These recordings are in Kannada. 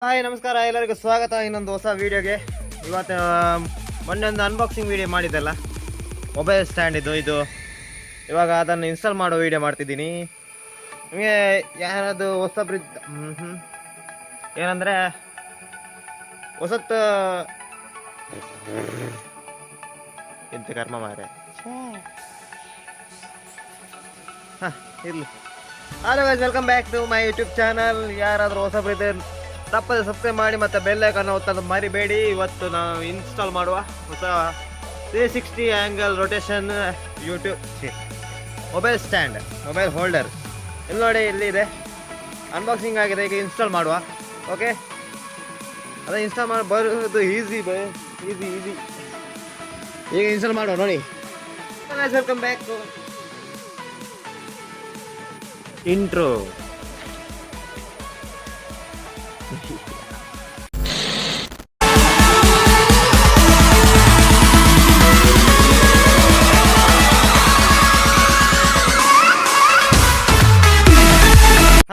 ಹಾಯ್ ನಮಸ್ಕಾರ, ಎಲ್ಲರಿಗೂ ಸ್ವಾಗತ ಇನ್ನೊಂದು ಹೊಸ ವೀಡಿಯೋಗೆ. ಇವತ್ತು ಮೊನ್ನೆ ಒಂದು ಅನ್ಬಾಕ್ಸಿಂಗ್ ವೀಡಿಯೋ ಮಾಡಿದ್ದೆಲ್ಲ ಮೊಬೈಲ್ ಸ್ಟ್ಯಾಂಡ್ ಇದು ಇವಾಗ ಅದನ್ನು ಇನ್ಸ್ಟಾಲ್ ಮಾಡೋ ವೀಡಿಯೋ ಮಾಡ್ತಿದ್ದೀನಿ. ನಿಮಗೆ ಯಾರಾದ್ರು ಹೊಸಬ್ರು ಏನಂದರೆ ಹೊಸತ್ತು ಎಂತ ಕರ್ಮ ಮಾರೆ ಹಾಂ ಇರಲಿ. Hello guys, welcome back to my YouTube channel. ಯಾರಾದರೂ ಹೊಸಬ್ರು ಇದ್ದರೆ ತಪ್ಪದೆ ಸಬ್ಸ್ಕ್ರೈಬ್ ಮಾಡಿ ಮತ್ತು ಬೆಲ್ ಐಕಾನ್ ಒತ್ತೋದು ಮರಿಬೇಡಿ. ಇವತ್ತು ನಾವು ಇನ್ಸ್ಟಾಲ್ ಮಾಡುವ ಹೊಸ 360 angle rotation mobile stand, mobile holder. ಇಲ್ಲಿ ನೋಡಿ, ಇಲ್ಲಿದೆ, ಅನ್ಬಾಕ್ಸಿಂಗ್ ಆಗಿದೆ. ಈಗ ಇನ್ಸ್ಟಾಲ್ ಮಾಡುವ. ಓಕೆ, ಅದೇ ಇನ್ಸ್ಟಾಲ್ ಮಾಡಿ ಬರೋದು ಈಸಿ ಈಗ ಇನ್ಸ್ಟಾಲ್ ಮಾಡುವ. ನೋಡಿ, welcome back to intro.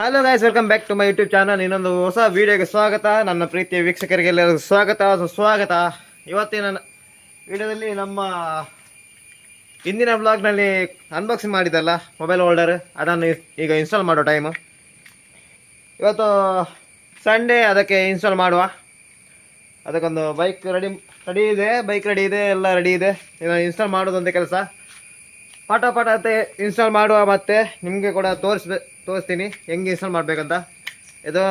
Hello guys, welcome back to my YouTube channel. ಇನ್ನೊಂದು ಹೊಸ ವಿಡಿಯೋಗೆ ಸ್ವಾಗತ. ನನ್ನ ಪ್ರೀತಿಯ ವೀಕ್ಷಕರಿಗೆಲ್ಲರಿಗೂ ಸ್ವಾಗತ. ಇವತ್ತಿನ ವಿಡಿಯೋದಲ್ಲಿ ನಮ್ಮ ಹಿಂದಿನ ಬ್ಲಾಗ್ನಲ್ಲಿ ಅನ್ಬಾಕ್ಸಿಂಗ್ ಮಾಡಿದ್ದಲ್ಲ ಮೊಬೈಲ್ ಹೋಲ್ಡರ್, ಅದನ್ನು ಈಗ ಇನ್ಸ್ಟಾಲ್ ಮಾಡೋ ಟೈಮು. ಇವತ್ತು ಸಂಡೇ, ಅದಕ್ಕೆ ಇನ್ಸ್ಟಾಲ್ ಮಾಡುವ. ಅದಕ್ಕೊಂದು ಬೈಕ್ ರೆಡಿ ಇದೆ, ಎಲ್ಲ ರೆಡಿ ಇದೆ. ಈಗ ಇನ್ಸ್ಟಾಲ್ ಮಾಡೋದಂತ ಕೆಲಸ. ಪಾಠ ಅಂತ ಇನ್ಸ್ಟಾಲ್ ಮಾಡುವ. ಮತ್ತು ನಿಮಗೆ ಕೂಡ ತೋರಿಸ್ತೀನಿ ಹೆಂಗೆ ಇನ್ಸ್ಟಾಲ್ ಮಾಡಬೇಕಂತ. ಇದು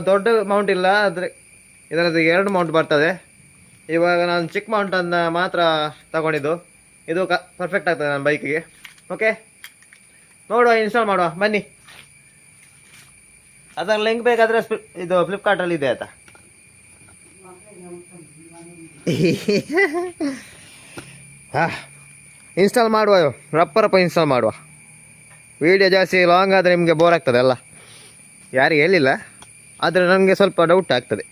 ದೊಡ್ಡ ಮೌಂಟ್ ಇಲ್ಲ, ಆದರೆ ಇದರದ್ದು 2 ಮೌಂಟ್ ಬರ್ತದೆ. ಇವಾಗ ನಾನು ಚಿಕ್ಕ ಮೌಂಟನ್ನು ಮಾತ್ರ ತಗೊಂಡಿದ್ದು. ಇದು ಪರ್ಫೆಕ್ಟ್ ಆಗ್ತದೆ ನನ್ನ ಬೈಕಿಗೆ. ಓಕೆ, ನೋಡುವ, ಇನ್ಸ್ಟಾಲ್ ಮಾಡುವ, ಬನ್ನಿ. ಅದರ ಲಿಂಕ್ ಬೇಕಾದರೆ ಇದು ಫ್ಲಿಪ್ಕಾರ್ಟಲ್ಲಿ ಇದೆ ಆಯ್ತಾ. ಹಾಂ, ಇನ್ಸ್ಟಾಲ್ ಮಾಡುವ, ರಪ್ಪ ಇನ್ಸ್ಟಾಲ್ ಮಾಡುವ. ವಿಡಿಯೋ ಜಾಸ್ತಿ ಲಾಂಗ್ ಆದರೆ ನಿಮಗೆ ಬೋರ್ ಆಗ್ತದೆ ಅಲ್ಲ, ಯಾರಿಗೆ ಹೇಳಿಲ್ಲ, ಆದರೆ ನನಗೆ ಸ್ವಲ್ಪ ಡೌಟ್ ಆಗ್ತದೆ.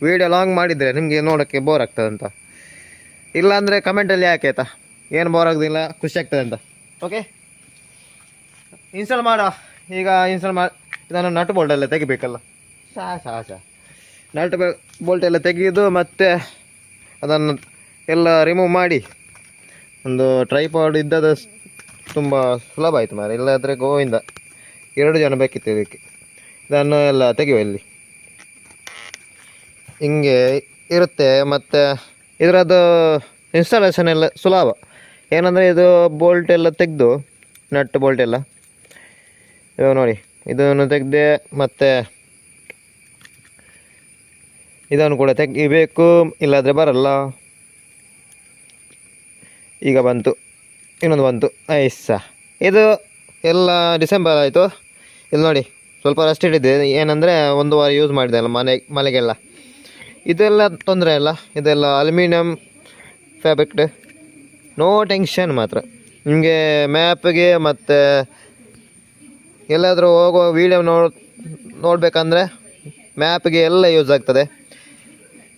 ವಿಡಿಯೋ ಲಾಂಗ್ ಮಾಡಿದರೆ ನಿಮಗೆ ನೋಡೋಕ್ಕೆ ಬೋರ್ ಆಗ್ತದೆ ಅಂತ. ಇಲ್ಲಾಂದರೆ ಕಮೆಂಟಲ್ಲಿ ಯಾಕೆ ಆಯ್ತಾ, ಏನು ಬೋರ್ ಆಗೋದಿಲ್ಲ, ಖುಷಿ ಆಗ್ತದೆ ಅಂತ. ಓಕೆ, ಇನ್ಸ್ಟಾಲ್ ಮಾಡುವ. ಈಗ ಇನ್ಸ್ಟಾಲ್ ಮಾಡಿ ಇದನ್ನು ನಟ್ ಬೋಲ್ಟ್ ಎಲ್ಲ ತೆಗಿಬೇಕಲ್ಲ. ನಟ್ ಬೋಲ್ಟ್ ಎಲ್ಲ ತೆಗೆದು ಮತ್ತೆ ಅದನ್ನು ಎಲ್ಲ ರಿಮೂವ್ ಮಾಡಿ. ಒಂದು ಟ್ರೈಪಾಡ್ ಇದ್ದದ್ದು ತುಂಬ ಸುಲಭ ಆಯಿತು ಮಾರೆ, ಇಲ್ಲಾದರೆ ಗೋವಿಂದ 2 ಜನ ಬೇಕಿತ್ತು ಇದಕ್ಕೆ. ಇದನ್ನು ಎಲ್ಲ ತೆಗೆಯುವ. ಇಲ್ಲಿ ಹಿಂಗೆ ಇರುತ್ತೆ. ಮತ್ತು ಇದರದ್ದು ಇನ್ಸ್ಟಾಲೇಷನ್ ಎಲ್ಲ ಸುಲಭ. ಏನಂದರೆ ಇದು ಬೋಲ್ಟ್ ಎಲ್ಲ ತೆಗೆದು, ನಟ್ ಬೋಲ್ಟ್ ಎಲ್ಲ ಇವಾಗ ನೋಡಿ, ಇದನ್ನು ತೆಗೆದೆ. ಮತ್ತು ಇದನ್ನು ಕೂಡ ತೆಗಿಬೇಕು, ಇಲ್ಲಾದರೆ ಬರಲ್ಲ. ಈಗ ಬಂತು, ಇನ್ನೊಂದು ಬಂತು. ಇದು ಎಲ್ಲ ಡಿಸೆಂಬರ್ ಆಯಿತು. ಇಲ್ಲಿ ನೋಡಿ, ಸ್ವಲ್ಪ ರಸ್ಟ್ ಹಿಡಿದೆ. ಏನಂದರೆ 1 ವಾರ ಯೂಸ್ ಮಾಡಿದೆ ಅಲ್ಲ ಮನೆಗೆಲ್ಲ. ಇದೆಲ್ಲ ತೊಂದರೆ ಇಲ್ಲ, ಇದೆಲ್ಲ ಅಲ್ಯೂಮಿನಿಯಂ ಫ್ಯಾಬ್ರಿಕ್ಡ್. ನೋ ಟೆನ್ಷನ್ ಮಾತ್ರ. ನಿಮಗೆ ಮ್ಯಾಪ್ಗೆ ಮತ್ತು ಎಲ್ಲಾದರೂ ಹೋಗೋ ವೀಡಿಯೋ ನೋಡಬೇಕಂದ್ರೆ ಮ್ಯಾಪ್ಗೆ ಎಲ್ಲ ಯೂಸ್ ಆಗ್ತದೆ.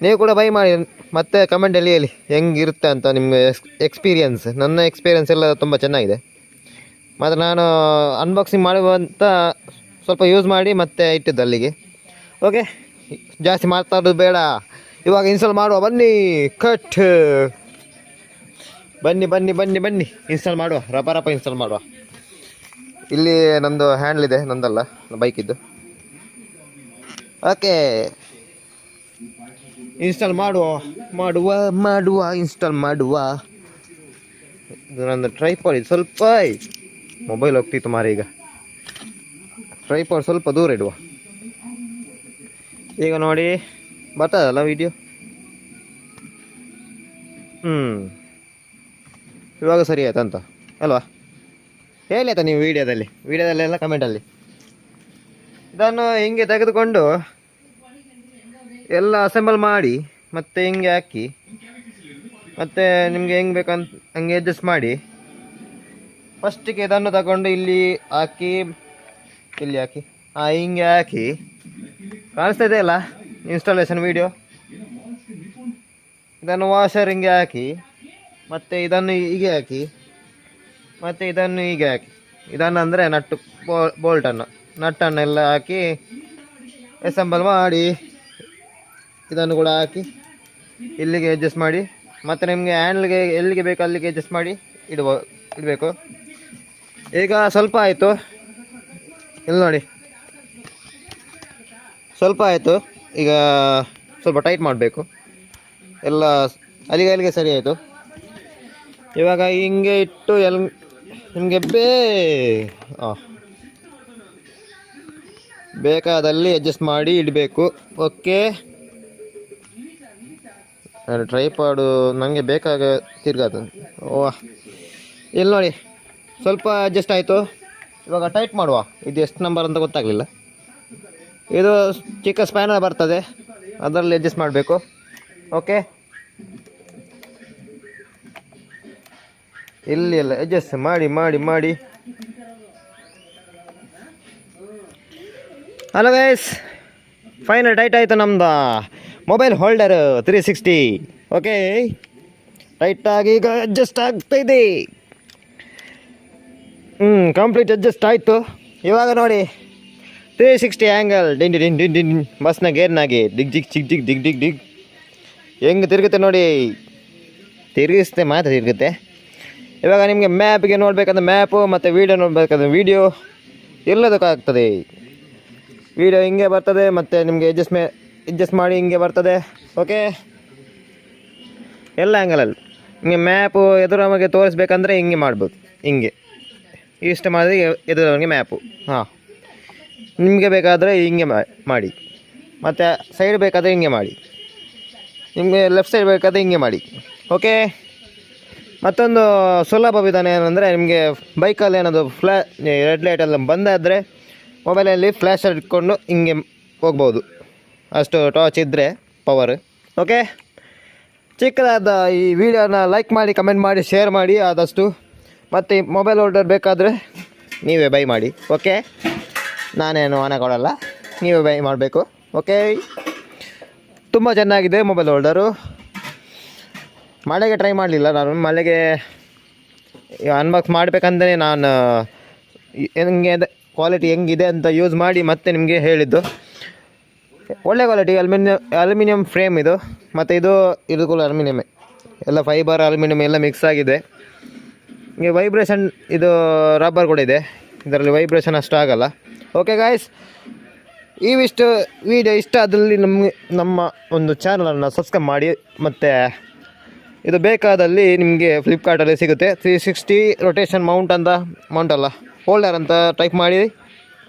ನೀವು ಕೂಡ ಬೈ ಮಾಡಿ, ಮತ್ತು ಕಮೆಂಟಲ್ಲಿ ಹೇಳಿ ಹೆಂಗಿರುತ್ತೆ ಅಂತ ನಿಮಗೆ ಎಕ್ಸ್ಪೀರಿಯನ್ಸ್. ನನ್ನ ಎಕ್ಸ್ಪೀರಿಯನ್ಸ್ ಎಲ್ಲ ತುಂಬ ಚೆನ್ನಾಗಿದೆ. ಮತ್ತು ನಾನು ಅನ್ಬಾಕ್ಸಿಂಗ್ ಮಾಡುವಂತ ಸ್ವಲ್ಪ ಯೂಸ್ ಮಾಡಿ ಮತ್ತೆ ಇಟ್ಟಿದ್ದು ಅಲ್ಲಿಗೆ. ಓಕೆ, ಜಾಸ್ತಿ ಮಾತಾಡೋದು ಬೇಡ, ಇವಾಗ ಇನ್ಸ್ಟಾಲ್ ಮಾಡುವ. ಬನ್ನಿ, ಕಟ್. ಬನ್ನಿ ಇನ್ಸ್ಟಾಲ್ ಮಾಡುವ, ರಪ ಇನ್ಸ್ಟಾಲ್ ಮಾಡುವ. ಇಲ್ಲಿ ನಂದು ಹ್ಯಾಂಡ್ಲ್ ಇದೆ, ನಂದಲ್ಲ, ಬೈಕಿದ್ದು. ಓಕೆ, ಇನ್ಸ್ಟಾಲ್ ಮಾಡುವ ಇನ್ಸ್ಟಾಲ್ ಮಾಡುವ. ಇದು ನಂದು ಟ್ರೈಪಾಡ್. ಇದು ಸ್ವಲ್ಪ ಮೊಬೈಲ್ ಹೋಗ್ತಿತ್ತು ಮಾರೆ. ಈಗ ಟ್ರೈಪಾಡ್ ಸ್ವಲ್ಪ ದೂರ ಇಡುವ. ಈಗ ನೋಡಿ, ಬರ್ತದಲ್ಲ ವಿಡಿಯೋ. ಇವಾಗ ಸರಿ ಆಯ್ತು ಅಂತ ಅಲ್ವಾ? ಹೇಳಿ ಆಯ್ತಾ ನೀವು ವಿಡಿಯೋದಲ್ಲೆಲ್ಲ ಕಮೆಂಟಲ್ಲಿ. ಇದನ್ನು ಹಿಂಗೆ ತೆಗೆದುಕೊಂಡು ಎಲ್ಲ ಅಸೆಂಬಲ್ ಮಾಡಿ ಮತ್ತೆ ಹಿಂಗೆ ಹಾಕಿ, ಮತ್ತು ನಿಮಗೆ ಹೆಂಗೆ ಬೇಕಂತ ಹಂಗೆ ಅಡ್ಜಸ್ಟ್ ಮಾಡಿ. ಫಸ್ಟಿಗೆ ಇದನ್ನು ತಗೊಂಡು ಇಲ್ಲಿ ಹಾಕಿ ಹಿಂಗೆ ಹಾಕಿ. ಕಾಣಿಸ್ತಾ ಇದೆ ಅಲ್ಲ ಇನ್ಸ್ಟಾಲೇಷನ್ ವೀಡಿಯೋ. ಇದನ್ನು ವಾಷರ್ ಹಿಂಗೆ ಹಾಕಿ, ಮತ್ತು ಇದನ್ನು ಹೀಗೆ ಹಾಕಿ, ಮತ್ತು ಇದನ್ನು ಹೀಗೆ ಹಾಕಿ. ಇದನ್ನು ಅಂದರೆ ನಟ್ಟು ಬೋಲ್ಟನ್ನು ನಟ್ಟನ್ನೆಲ್ಲ ಹಾಕಿ ಅಸೆಂಬಲ್ ಮಾಡಿ ಇದನ್ನು ಕೂಡ ಹಾಕಿ ಇಲ್ಲಿಗೆ ಅಡ್ಜಸ್ಟ್ ಮಾಡಿ, ಮತ್ತು ನಿಮಗೆ ಹ್ಯಾಂಡ್ಲ್ಗೆ ಎಲ್ಲಿಗೆ ಬೇಕು ಅಲ್ಲಿಗೆ ಅಡ್ಜಸ್ಟ್ ಮಾಡಿ ಇಡಬೇಕು. ಈಗ ಸ್ವಲ್ಪ ಆಯಿತು, ಇಲ್ಲಿ ನೋಡಿ ಸ್ವಲ್ಪ ಆಯಿತು. ಈಗ ಸ್ವಲ್ಪ ಟೈಟ್ ಮಾಡಬೇಕು, ಎಲ್ಲ ಅಲ್ಲಿಗೆ ಸರಿ ಆಯಿತು. ಇವಾಗ ಹಿಂಗೆ ಇಟ್ಟು ನಿಮಗೆ ಬೇಕಾದಲ್ಲಿ ಅಡ್ಜಸ್ಟ್ ಮಾಡಿ ಇಡಬೇಕು. ಓಕೆ, ಟ್ರೈಪಾಡು ನನಗೆ ಬೇಕಾಗ ತಿರ್ಗಾದು. ಇಲ್ಲಿ ನೋಡಿ ಸ್ವಲ್ಪ ಅಡ್ಜಸ್ಟ್ ಆಯಿತು. ಇವಾಗ ಟೈಟ್ ಮಾಡುವ. ಇದು ಎಷ್ಟು ನಂಬರ್ ಅಂತ ಗೊತ್ತಾಗಲಿಲ್ಲ. ಇದು ಚಿಕ್ಕ ಸ್ಪ್ಯಾನರ್ ಬರ್ತದೆ, ಅದರಲ್ಲಿ ಅಡ್ಜಸ್ಟ್ ಮಾಡಬೇಕು. ಓಕೆ, ಇಲ್ಲಿ ಎಲ್ಲ ಅಡ್ಜಸ್ಟ್ ಮಾಡಿ ಮಾಡಿ ಮಾಡಿ. ಹಲೋ ಗೈಸ್, ಫೈನಲ್ ಟೈಟ್ ಆಯಿತು ನಮ್ಮದು ಮೊಬೈಲ್ ಹೋಲ್ಡರ್ 360. ಓಕೆ, ಟೈಟಾಗಿ ಈಗ ಅಡ್ಜಸ್ಟ್ ಆಗ್ತಾಯಿದೆ. ಕಂಪ್ಲೀಟ್ ಅಡ್ಜಸ್ಟ್ ಆಯಿತು. ಇವಾಗ ನೋಡಿ 360 ಆ್ಯಂಗಲ್ ಡಿಂಡಿ ಡಿಂಡಿ ಡಿಂಡಿ ಬಸ್ನ ಗೇರ್ನಾಗೆ ದಿಗ್ ಜಿಗ್ ಚಿಗ್ ಜಿಗ್ ದಿಗ್ ಡಿಗ್ ಡಿಗ್ ಹೆಂಗೆ ತಿರುಗುತ್ತೆ ನೋಡಿ. ತಿರುಗಿಸ್ತೆ ಮಾತ್ರ ತಿರುಗುತ್ತೆ. ಇವಾಗ ನಿಮಗೆ ಮ್ಯಾಪ್ಗೆ ನೋಡಬೇಕಂದ್ರೆ ಮ್ಯಾಪು ಮತ್ತು ವೀಡಿಯೋ ನೋಡಬೇಕಂದ್ರೆ ವೀಡಿಯೋ ಎಲ್ಲದಕ್ಕಾಗ್ತದೆ. ವೀಡಿಯೋ ಹಿಂಗೆ ಬರ್ತದೆ ಮತ್ತು ನಿಮಗೆ ಅಡ್ಜಸ್ಟ್ ಮಾಡಿ ಹಿಂಗೆ ಬರ್ತದೆ. ಓಕೆ, ಎಲ್ಲ ಆ್ಯಂಗಲಲ್ಲಿ ನಿಮಗೆ ಮ್ಯಾಪು ಎದುರವರಿಗೆ ತೋರಿಸ್ಬೇಕಂದ್ರೆ ಹಿಂಗೆ ಮಾಡ್ಬೋದು. ಹಿಂಗೆ ಇಷ್ಟು ಮಾಡಿದ್ರೆ ಎದುರವರಿಗೆ ಮ್ಯಾಪು. ನಿಮಗೆ ಬೇಕಾದರೆ ಹಿಂಗೆ ಮಾಡಿ, ಮತ್ತು ಸೈಡ್ ಬೇಕಾದರೆ ಹಿಂಗೆ ಮಾಡಿ, ನಿಮಗೆ ಲೆಫ್ಟ್ ಸೈಡ್ ಬೇಕಾದರೆ ಹಿಂಗೆ ಮಾಡಿ. ಓಕೆ, ಮತ್ತೊಂದು ಸುಲಭ ವಿಧಾನ ಏನಂದರೆ, ನಿಮಗೆ ಬೈಕಲ್ಲಿ ಏನಾದರೂ ರೆಡ್ ಲೈಟೆಲ್ಲ ಬಂದಾದರೆ ಮೊಬೈಲಲ್ಲಿ ಫ್ಲ್ಯಾಶ್ ಇಟ್ಕೊಂಡು ಹಿಂಗೆ ಹೋಗ್ಬೋದು. ಅಷ್ಟು ಟಾರ್ಚ್ ಇದ್ದರೆ ಪವರ್. ಓಕೆ, ಚಿಕ್ಕದಾದ ಈ ವಿಡಿಯೋನ ಲೈಕ್ ಮಾಡಿ, ಕಮೆಂಟ್ ಮಾಡಿ, ಶೇರ್ ಮಾಡಿ ಆದಷ್ಟು. ಮತ್ತು ಮೊಬೈಲ್ ಹೋಲ್ಡರ್ ಬೇಕಾದರೆ ನೀವೇ ಬೈ ಮಾಡಿ. ಓಕೆ, ನಾನೇನು ಹಣ ಕೊಡಲ್ಲ, ನೀವೇ ಬೈ ಮಾಡಬೇಕು. ಓಕೆ, ತುಂಬ ಚೆನ್ನಾಗಿದೆ ಮೊಬೈಲ್ ಹೋಲ್ಡರು. ಮಳೆಗೆ ಟ್ರೈ ಮಾಡಲಿಲ್ಲ ನಾನು. ಮಳೆಗೆ ಅನ್ಬಾಕ್ಸ್ ಮಾಡಬೇಕಂದ್ರೆ ನಾನು ಹೆಂಗೆ ಕ್ವಾಲಿಟಿ ಹೆಂಗಿದೆ ಅಂತ ಯೂಸ್ ಮಾಡಿ ಮತ್ತೆ ನಿಮಗೆ ಹೇಳಿದ್ದು. ಒಳ್ಳೆ ಕ್ವಾಲಿಟಿ ಅಲ್ಯೂಮಿನಿಯಂ ಫ್ರೇಮ್ ಇದು, ಮತ್ತು ಇದು ಕೂಡ ಅಲ್ಯೂಮಿನಿಯಮೇ, ಎಲ್ಲ ಫೈಬರ್ ಅಲ್ಯೂಮಿನಿಯಂ ಎಲ್ಲ ಮಿಕ್ಸ್ ಆಗಿದೆ. ನಿಮಗೆ ವೈಬ್ರೇಷನ್ ಇದು ರಬ್ಬರ್ ಕೂಡ ಇದೆ, ಇದರಲ್ಲಿ ವೈಬ್ರೇಷನ್ ಅಷ್ಟು ಆಗಲ್ಲ. ಓಕೆ ಗಾಯ್ಸ್, ಇವಿಷ್ಟು ವಿಡಿಯೋ ಇಷ್ಟ ಆದಲ್ಲಿ ನಮ್ಮ ಒಂದು ಚಾನಲನ್ನು ಸಬ್ಸ್ಕ್ರೈಬ್ ಮಾಡಿ. ಮತ್ತು ಇದು ಬೇಕಾದಲ್ಲಿ ನಿಮಗೆ ಫ್ಲಿಪ್ಕಾರ್ಟಲ್ಲಿ ಸಿಗುತ್ತೆ. 360 ರೊಟೇಷನ್ ಮೌಂಟ್ ಅಲ್ಲ ಹೋಲ್ಡರ್ ಅಂತ ಟೈಪ್ ಮಾಡಿ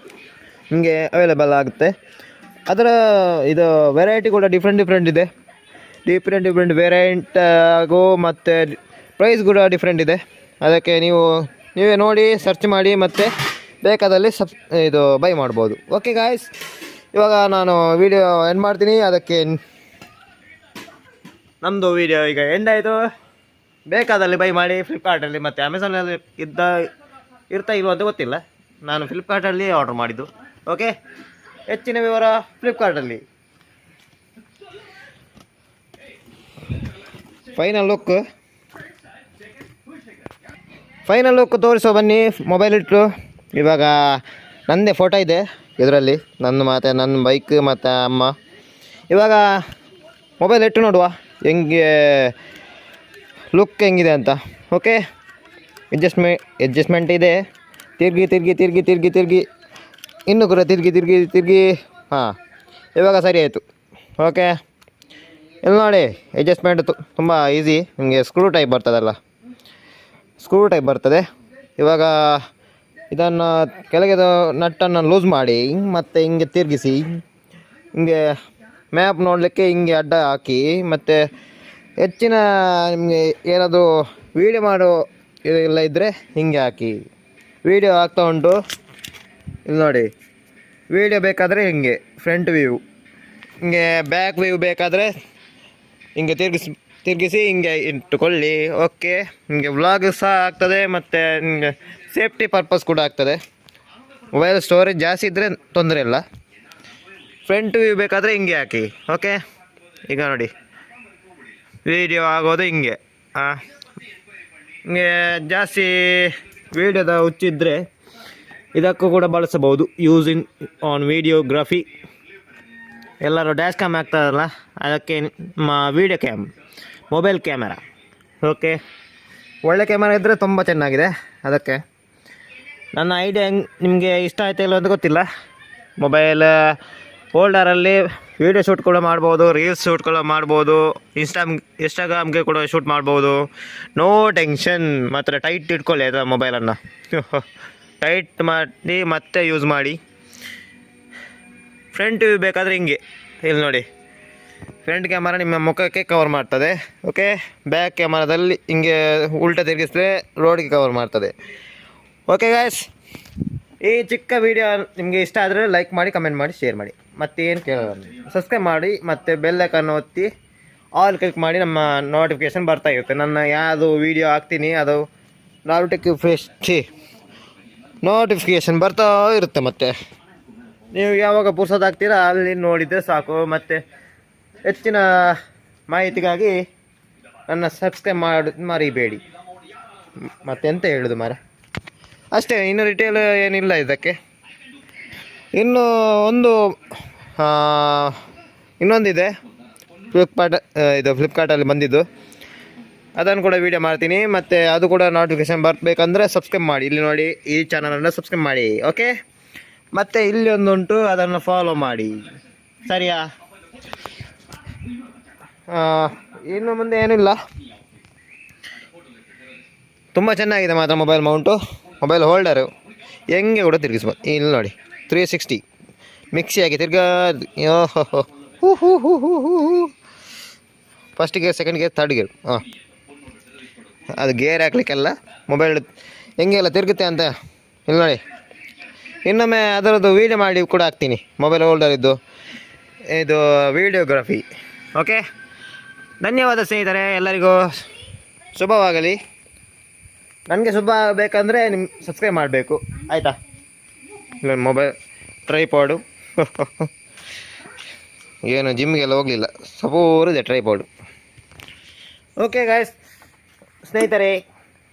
ನಿಮಗೆ ಅವೈಲೇಬಲ್ ಆಗುತ್ತೆ. ಅದರ ಇದು ವೆರೈಟಿ ಕೂಡ ಡಿಫ್ರೆಂಟ್ ಇದೆ. ಡಿಫ್ರೆಂಟ್ ವೇರಿಯಂಟ್ ಹಾಗೂ ಮತ್ತು ಪ್ರೈಸ್ ಕೂಡ ಡಿಫ್ರೆಂಟ್ ಇದೆ. ಅದಕ್ಕೆ ನೀವೇ ನೋಡಿ ಸರ್ಚ್ ಮಾಡಿ ಮತ್ತು ಬೇಕಾದಲ್ಲಿ ಇದು ಬೈ ಮಾಡ್ಬೋದು. ಓಕೆ ಗಾಯ್ಸ್, ಇವಾಗ ನಾನು ವಿಡಿಯೋ ಎಂಡ್ ಮಾಡ್ತೀನಿ. ಅದಕ್ಕೆ ನಮ್ಮದು ವಿಡಿಯೋ ಈಗ ಎಂಡ್ ಆಯಿತು. ಬೇಕಾದಲ್ಲಿ ಬೈ ಮಾಡಿ ಫ್ಲಿಪ್ಕಾರ್ಟಲ್ಲಿ, ಮತ್ತು ಅಮೆಝಾನಲ್ಲಿ ಇರ್ತಾ ಇಲ್ವ ಅಂತ ಗೊತ್ತಿಲ್ಲ. ನಾನು ಫ್ಲಿಪ್ಕಾರ್ಟಲ್ಲಿ ಆರ್ಡರ್ ಮಾಡಿದ್ದು. ಓಕೆ, ಹೆಚ್ಚಿನ ವಿವರ ಫ್ಲಿಪ್ಕಾರ್ಟಲ್ಲಿ. ಫೈನಲ್ ಲುಕ್ ತೋರಿಸೋ ಬನ್ನಿ. ಮೊಬೈಲ್ ಇಟ್ಟು ಇವಾಗ ನನ್ನದೇ ಫೋಟೋ ಇದೆ ಇದರಲ್ಲಿ, ನನ್ನ ಬೈಕ್ ಮತ್ತು ಅಮ್ಮ. ಇವಾಗ ಮೊಬೈಲ್ ಇಟ್ಟು ನೋಡುವ ಹೆಂಗೆ ಲುಕ್ ಹೆಂಗಿದೆ ಅಂತ. ಓಕೆ, ಅಡ್ಜಸ್ಟ್ಮೆಂಟ್ ಇದೆ. ತಿರುಗಿ ಇನ್ನೂ ಕೂಡ ತಿರುಗಿ ಇವಾಗ ಸರಿ ಆಯಿತು. ಓಕೆ, ಇಲ್ಲಿ ನೋಡಿ ಅಡ್ಜಸ್ಟ್ಮೆಂಟ್ ತುಂಬ ಈಸಿ. ನಿಮಗೆ ಸ್ಕ್ರೂ ಟೈಪ್ ಬರ್ತದೆ. ಇವಾಗ ಇದನ್ನು ಕೆಳಗೆ ನಟ್ಟನ್ನು ಲೂಸ್ ಮಾಡಿ ಮತ್ತು ಹಿಂಗೆ ತಿರುಗಿಸಿ, ಹಿಂಗೆ ಮ್ಯಾಪ್ ನೋಡಲಿಕ್ಕೆ ಹಿಂಗೆ ಅಡ್ಡ ಹಾಕಿ, ಮತ್ತು ಹೆಚ್ಚಿನ ನಿಮಗೆ ಏನಾದರೂ ವೀಡಿಯೋ ಮಾಡೋ ಇದೆಲ್ಲ ಇದ್ದರೆ ಹಿಂಗೆ ಹಾಕಿ. ವೀಡಿಯೋ ಆಗ್ತಾ ಉಂಟು, ಇಲ್ಲಿ ನೋಡಿ. ವೀಡಿಯೋ ಬೇಕಾದರೆ ಹಿಂಗೆ ಫ್ರಂಟ್ ವ್ಯೂ, ಹಿಂಗೆ ಬ್ಯಾಕ್ ವ್ಯೂ ಬೇಕಾದರೆ ಹಿಂಗೆ ತಿರುಗಿಸಿ ಹಿಂಗೆ ಇಟ್ಟುಕೊಳ್ಳಿ. ಓಕೆ, ನಿಮಗೆ ವ್ಲಾಗ್ ಸಹ ಆಗ್ತದೆ ಮತ್ತು ನಿಮಗೆ ಸೇಫ್ಟಿ ಪರ್ಪಸ್ ಕೂಡ ಆಗ್ತದೆ. ಮೊಬೈಲ್ ಸ್ಟೋರೇಜ್ ಜಾಸ್ತಿ ಇದ್ದರೆ ತೊಂದರೆ ಇಲ್ಲ. ಫ್ರಂಟ್ ವ್ಯೂ ಬೇಕಾದರೆ ಹಿಂಗೆ ಹಾಕಿ. ಓಕೆ, ಈಗ ನೋಡಿ ವೀಡಿಯೋ ಆಗೋದು ಹಿಂಗೆ. ಹಿಂಗೆ ಜಾಸ್ತಿ ವೀಡಿಯೋದ ಹುಚ್ಚಿದ್ರೆ ಇದಕ್ಕೂ ಕೂಡ ಬಳಸಬಹುದು. ಯೂಸಿಂಗ್ ಆನ್ ವಿಡಿಯೋಗ್ರಫಿ ಎಲ್ಲರೂ ಡ್ಯಾಶ್ ಕ್ಯಾಮ್ ಆಗ್ತಾರಲ್ಲ, ಅದಕ್ಕೆ video cam, mobile camera. Okay, ಒಳ್ಳೆ ಕ್ಯಾಮೆರಾ ಇದ್ದರೆ ತುಂಬ ಚೆನ್ನಾಗಿದೆ. ಅದಕ್ಕೆ ನನ್ನ ಐಡಿಯಾ ನಿಮಗೆ ಇಷ್ಟ ಆಯ್ತಾ ಇಲ್ಲ ಅಂತ ಗೊತ್ತಿಲ್ಲ. ಮೊಬೈಲ್ ಹೋಲ್ಡರಲ್ಲಿ ವೀಡಿಯೋ ಶೂಟ್ ಕೂಡ ಮಾಡ್ಬೋದು, ರೀಲ್ಸ್ ಶೂಟ್ ಕೂಡ ಮಾಡ್ಬೋದು, ಇನ್ಸ್ಟಾಗ್ರಾಮ್ಗೆ ಕೂಡ ಶೂಟ್ ಮಾಡ್ಬೋದು. No tension. ಮಾತ್ರ ಟೈಟ್ ಇಟ್ಕೊಳ್ಳಿ ಆಯಿತಾ ಮೊಬೈಲನ್ನು. ಟೈಟ್ ಮಾಡಿ ಮತ್ತೆ ಯೂಸ್ ಮಾಡಿ. ಫ್ರಂಟ್ ವ್ಯೂ ಬೇಕಾದರೆ ಹಿಂಗೆ, ಇಲ್ಲಿ ನೋಡಿ, ಫ್ರಂಟ್ ಕ್ಯಾಮರಾ ನಿಮ್ಮ ಮುಖಕ್ಕೆ ಕವರ್ ಮಾಡ್ತದೆ. ಓಕೆ, ಬ್ಯಾಕ್ ಕ್ಯಾಮರಾದಲ್ಲಿ ಹಿಂಗೆ ಉಲ್ಟಾ ತಿರುಗಿಸಿದ್ರೆ ರೋಡ್ಗೆ ಕವರ್ ಮಾಡ್ತದೆ. ಓಕೆ ಗಾಯ್ಸ್, ಈ ಚಿಕ್ಕ ವಿಡಿಯೋ ನಿಮಗೆ ಇಷ್ಟ ಆದರೆ ಲೈಕ್ ಮಾಡಿ, ಕಮೆಂಟ್ ಮಾಡಿ, ಶೇರ್ ಮಾಡಿ. ಮತ್ತೇನು ಕೇಳೋಲ್ಲ, ಸಬ್ಸ್ಕ್ರೈಬ್ ಮಾಡಿ, ಮತ್ತು ಬೆಲ್ ಐಕಾನ್ ಒತ್ತಿ ಆಲ್ ಕ್ಲಿಕ್ ಮಾಡಿ. ನಮ್ಮ ನೋಟಿಫಿಕೇಷನ್ ಬರ್ತಾ ಇರುತ್ತೆ. ನನ್ನ ಯಾವುದು ವೀಡಿಯೋ ಹಾಕ್ತೀನಿ ಅದು ನೋಟಿಫಿಕೇಷನ್ ಬರ್ತಾ ಇರುತ್ತೆ. ಮತ್ತು ನೀವು ಯಾವಾಗ ಪುರ್ಸೋದಾಗ್ತೀರಾ ಅಲ್ಲಿ ನೋಡಿದರೆ ಸಾಕು. ಮತ್ತು ಹೆಚ್ಚಿನ ಮಾಹಿತಿಗಾಗಿ ನನ್ನ ಸಬ್ಸ್ಕ್ರೈಬ್ ಮರಿಬೇಡಿ. ಮತ್ತೆಂತ ಹೇಳೋದು ಮಾರ, ಅಷ್ಟೇ. ಇನ್ನು ರಿಟೇಲ್ ಏನಿಲ್ಲ ಇದಕ್ಕೆ. ಇನ್ನು ಇನ್ನೊಂದಿದೆ, ಫ್ಲಿಪ್ಕಾರ್ಟಲ್ಲಿ ಬಂದಿದ್ದು, ಅದನ್ನು ಕೂಡ ವೀಡಿಯೋ ಮಾಡ್ತೀನಿ. ಮತ್ತು ಅದು ಕೂಡ ನೋಟಿಫಿಕೇಷನ್ ಬರಬೇಕಂದ್ರೆ ಸಬ್ಸ್ಕ್ರೈಬ್ ಮಾಡಿ. ಇಲ್ಲಿ ನೋಡಿ, ಈ ಚಾನಲನ್ನು ಸಬ್ಸ್ಕ್ರೈಬ್ ಮಾಡಿ. ಓಕೆ, ಮತ್ತು ಇಲ್ಲಿ ಒಂದುಂಟು, ಅದನ್ನು ಫಾಲೋ ಮಾಡಿ. ಸರಿಯಾ? ಇನ್ನು ಮುಂದೆ ಏನಿಲ್ಲ. ತುಂಬ ಚೆನ್ನಾಗಿದೆ ಮಾತ್ರ ಮೊಬೈಲ್ ಮೌಂಟು, ಮೊಬೈಲ್ ಹೋಲ್ಡರು ಹೆಂಗೆ ಕೂಡ ತಿರುಗಿಸ್ಬೋದು. ಇಲ್ಲಿ ನೋಡಿ, 360 ಮಿಕ್ಸಿಯಾಗಿ ತಿರ್ಗಾ. First gear, second gear, third gear. ಅದು ಗೇರ್ ಹಾಕ್ಲಿಕ್ಕೆಲ್ಲ ಮೊಬೈಲ್ ಹೆಂಗೆಲ್ಲ ತಿರುಗುತ್ತೆ ಅಂತ ಇಲ್ಲಿ ನೋಡಿ. ಇನ್ನೊಮ್ಮೆ ಅದರದ್ದು ವೀಡಿಯೋ ಮಾಡಿ ಕೂಡ ಹಾಕ್ತೀನಿ, ಮೊಬೈಲ್ ಹೋಲ್ಡರ್ ಇದು ವೀಡಿಯೋಗ್ರಫಿ. ಓಕೆ, ಧನ್ಯವಾದ ಸ್ನೇಹಿತರೆ, ಎಲ್ಲರಿಗೂ ಶುಭವಾಗಲಿ. ನನಗೆ ಶುಭ ಆಗಬೇಕಂದ್ರೆ ನಿಮ್ಮ ಸಬ್ಸ್ಕ್ರೈಬ್ ಮಾಡಬೇಕು, ಆಯಿತಾ? ಇಲ್ಲ, ಮೊಬೈಲ್ ಟ್ರೈಪಾಡು ಏನು ಜಿಮ್ಗೆಲ್ಲ ಹೋಗಲಿಲ್ಲ, ಸಪೋರಿದೆ ಟ್ರೈಪಾಡು. ಓಕೆ ಗಾಯ್ಸ್, ಸ್ನೇಹಿತರೆ,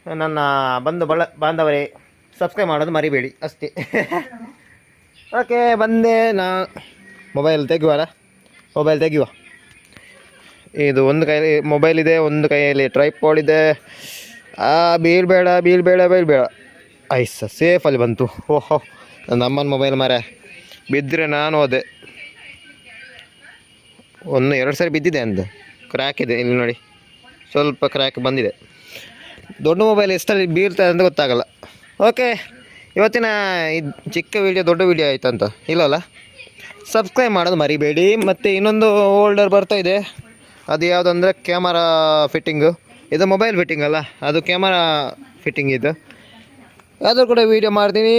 ನನ್ನ ಬಾಂಧವರೇ, ಸಬ್ಸ್ಕ್ರೈಬ್ ಮಾಡೋದು ಮರಿಬೇಡಿ ಅಷ್ಟೇ. ಓಕೆ, ಬಂದೆ ನಾ. ಮೊಬೈಲ್ ತೆಗೆಯುವ. ಇದು ಒಂದು ಕೈಯಲ್ಲಿ ಮೊಬೈಲ್ ಇದೆ, ಒಂದು ಕೈಯಲ್ಲಿ ಟ್ರೈಪಾಡ್ ಇದೆ. ಬೀಳ್ಬೇಡ. ಸೇಫಲ್ಲಿ ಬಂತು. ಓಹೋ, ನನ್ನ ಅಮ್ಮನ ಮೊಬೈಲ್ ಮಾರ, ಬಿದ್ದರೆ ನಾನು ಹೋದೆ. 1-2 ಸರಿ ಬಿದ್ದಿದೆ ಅಂತ, ಕ್ರ್ಯಾಕ್ ಇದೆ. ಇಲ್ಲಿ ನೋಡಿ, ಸ್ವಲ್ಪ ಕ್ರ್ಯಾಕ್ ಬಂದಿದೆ. ದೊಡ್ಡ ಮೊಬೈಲ್ ಎಷ್ಟಲ್ಲಿ ಬೀಳ್ತದೆ ಅಂತ ಗೊತ್ತಾಗಲ್ಲ. ಓಕೆ, ಇವತ್ತಿನ ಚಿಕ್ಕ ವೀಡಿಯೋ ದೊಡ್ಡ ವೀಡಿಯೋ ಆಯಿತು ಅಂತ ಇಲ್ಲಲ್ಲ. ಸಬ್ಸ್ಕ್ರೈಬ್ ಮಾಡೋದು ಮರಿಬೇಡಿ. ಮತ್ತು ಇನ್ನೊಂದು ಹೋಲ್ಡರ್ ಬರ್ತಾ ಇದೆ, ಅದು ಯಾವುದಂದರೆ ಕ್ಯಾಮರಾ ಫಿಟ್ಟಿಂಗು. ಇದು ಮೊಬೈಲ್ ಫಿಟ್ಟಿಂಗ್ ಅಲ್ಲ, ಅದು ಕ್ಯಾಮರಾ ಫಿಟ್ಟಿಂಗ್. ಇದು ಅದ್ರ ಕೂಡ ವೀಡಿಯೋ ಮಾಡ್ತೀನಿ.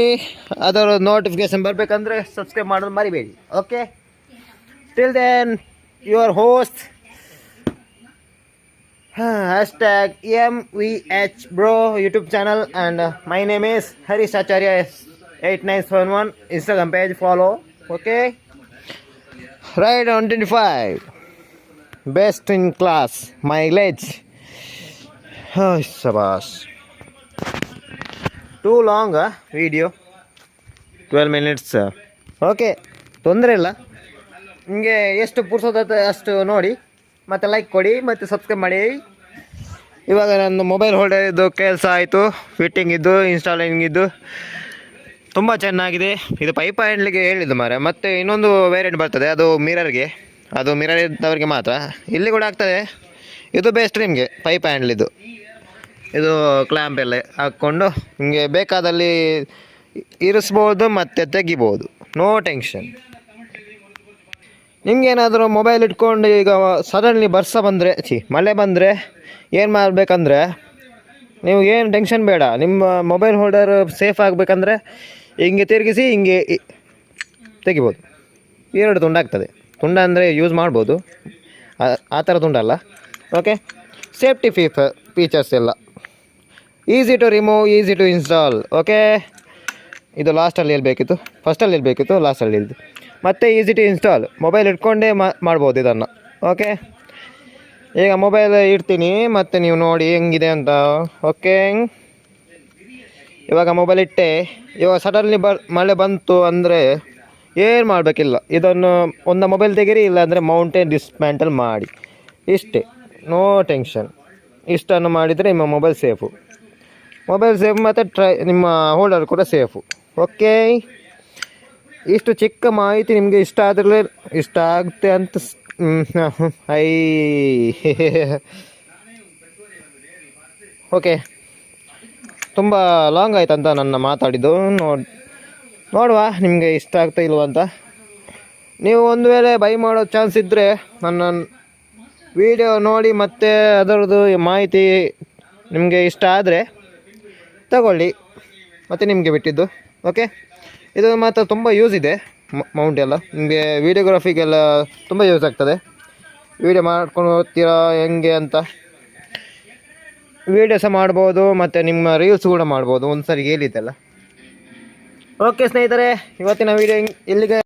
ಅದರ ನೋಟಿಫಿಕೇಷನ್ ಬರಬೇಕಂದ್ರೆ ಸಬ್ಸ್ಕ್ರೈಬ್ ಮಾಡೋದು ಮರಿಬೇಡಿ. Okay, till then your host #MVH Bro YouTube channel, and my name is Harish Acharya 8971 Instagram page, follow. Okay, ride on 25, best in class, mileage. Shabash. Too long video, 12 minutes. Okay, ತೊಂದರೆ ಇಲ್ಲ. ನಿಮಗೆ ಎಷ್ಟು ಪುರ್ಸೋದ ಅಷ್ಟು ನೋಡಿ, ಮತ್ತು ಲೈಕ್ ಕೊಡಿ, ಮತ್ತು ಸಬ್ಸ್ಕ್ರೈಬ್ ಮಾಡಿ. ಇವಾಗ ನನ್ನ ಮೊಬೈಲ್ ಹೋಲ್ಡರ್ ಇದ್ದು ಕೆಲಸ ಆಯಿತು, ಫಿಟ್ಟಿಂಗ್ ಇದ್ದು, ಇನ್ಸ್ಟಾಲಿಂಗ್ ಇದ್ದು, ತುಂಬ ಚೆನ್ನಾಗಿದೆ. ಇದು ಪೈಪ್ ಹ್ಯಾಂಡ್ಲಿಗೆ ಹೇಳಿದ್ದು ಮಾರೆ. ಮತ್ತು ಇನ್ನೊಂದು ವೇರಿಯಂಟ್ ಬರ್ತದೆ, ಅದು ಮಿರರ್ಗೆ. ಅದು ಮಿರರ್ ಇದ್ದವ್ರಿಗೆ ಮಾತ್ರ. ಇಲ್ಲಿ ಕೂಡ ಆಗ್ತದೆ. ಇದು ಬೆಸ್ಟ್ ನಿಮಗೆ ಪೈಪ್ ಹ್ಯಾಂಡ್ಲಿದ್ದು. ಇದು ಕ್ಲ್ಯಾಂಪ್ ಎಲ್ಲ ಹಾಕ್ಕೊಂಡು ನಿಮಗೆ ಬೇಕಾದಲ್ಲಿ ಇರಿಸ್ಬೋದು ಮತ್ತು ತೆಗಿಬೋದು. No tension. ನಿಮಗೇನಾದರೂ ಮೊಬೈಲ್ ಇಟ್ಕೊಂಡು ಈಗ ಸಡನ್ಲಿ ಮಳೆ ಬಂದರೆ ಏನು ಮಾಡಬೇಕಂದ್ರೆ, ನೀವು ಏನು ಟೆನ್ಷನ್ ಬೇಡ. ನಿಮ್ಮ ಮೊಬೈಲ್ ಹೋಲ್ಡರ್ ಸೇಫ್ ಆಗಬೇಕಂದ್ರೆ ಹಿಂಗೆ ತಿರುಗಿಸಿ ಹಿಂಗೆ ತೆಗಿಬೋದು. 2 ತುಂಡಾಗ್ತದೆ. ತುಂಡ ಅಂದರೆ ಯೂಸ್ ಮಾಡ್ಬೋದು, ಆ ಥರ ತುಂಡಲ್ಲ. ಓಕೆ, ಸೇಫ್ಟಿ ಫೀಚರ್ಸ್ ಎಲ್ಲ. Easy to remove, easy to install. Okay, ಇದು ಲಾಸ್ಟಲ್ಲಿ ಹೇಳ್ಬೇಕಿತ್ತು, ಫಸ್ಟಲ್ಲಿ ಹೇಳ್ಬೇಕಿತ್ತು, ಲಾಸ್ಟಲ್ಲಿ ಹೇಳಿದ್ದು. ಮತ್ತು ಈಸಿ ಟು ಇನ್ಸ್ಟಾಲ್, ಮೊಬೈಲ್ ಇಟ್ಕೊಂಡೇ ಮಾಡ್ಬೋದು ಇದನ್ನು. ಓಕೆ, ಈಗ ಮೊಬೈಲ್ ಇಡ್ತೀನಿ, ಮತ್ತು ನೀವು ನೋಡಿ ಹೆಂಗಿದೆ ಅಂತ. ಓಕೆ, ಇವಾಗ ಮೊಬೈಲ್ ಇಟ್ಟೆ. ಇವಾಗ ಸಡನ್ಲಿ ಮಳೆ ಬಂತು ಅಂದರೆ ಏನು ಮಾಡಬೇಕಿಲ್ಲ. ಇದನ್ನು ಒಂದು ಮೊಬೈಲ್ ತೆಗೀರಿ, ಇಲ್ಲಾಂದರೆ ಮೌಂಟೇನ್ ಡಿಸ್ಮ್ಯಾಂಟಲ್ ಮಾಡಿ, ಇಷ್ಟೇ, ನೋ ಟೆನ್ಷನ್. ಇಷ್ಟನ್ನು ಮಾಡಿದರೆ ನಿಮ್ಮ ಮೊಬೈಲ್ ಸೇಫು, ಮತ್ತು ನಿಮ್ಮ ಹೋಲ್ಡರ್ ಕೂಡ ಸೇಫು. ಓಕೆ, ಇಷ್ಟು ಚಿಕ್ಕ ಮಾಹಿತಿ ನಿಮಗೆ ಇಷ್ಟ ಆಗುತ್ತೆ ಅಂತ ಓಕೆ, ತುಂಬ ಲಾಂಗ್ ಆಯ್ತಂತ ನನ್ನ ಮಾತಾಡಿದ್ದು. ನೋಡುವ ನಿಮಗೆ ಇಷ್ಟ ಆಗ್ತಾ ಇಲ್ವ ಅಂತ. ನೀವು ಒಂದು ವೇಳೆ ಬೈ ಮಾಡೋ ಚಾನ್ಸ್ ಇದ್ದರೆ ನನ್ನ ವಿಡಿಯೋ ನೋಡಿ ಮತ್ತೆ ಅದರದ್ದು ಮಾಹಿತಿ ನಿಮಗೆ ಇಷ್ಟ ಆದರೆ ತಗೊಳ್ಳಿ, ಮತ್ತು ನಿಮಗೆ ಬಿಟ್ಟಿದ್ದು. ಓಕೆ, ಇದು ಮಾತ್ರ ತುಂಬ ಯೂಸ್ ಇದೆ. ಮೌಂಟ್ ಎಲ್ಲ ನಿಮಗೆ ವೀಡಿಯೋಗ್ರಫಿಗೆಲ್ಲ ತುಂಬ ಯೂಸ್ ಆಗ್ತದೆ. ವೀಡಿಯೋ ಮಾಡ್ಕೊಂಡು ಹೋಗ್ತೀರಾ ಹೆಂಗೆ ಅಂತ ವೀಡಿಯೋ ಸಹ ಮಾಡ್ಬೋದು, ಮತ್ತು ನಿಮ್ಮ ರೀಲ್ಸ್ ಕೂಡ ಮಾಡ್ಬೋದು. ಒಂದು ಸರಿ ಹೇಳಿದ್ದೆಲ್ಲ. ಓಕೆ ಸ್ನೇಹಿತರೆ, ಇವತ್ತಿನ ವೀಡಿಯೋ ಇಲ್ಲಿಗೆ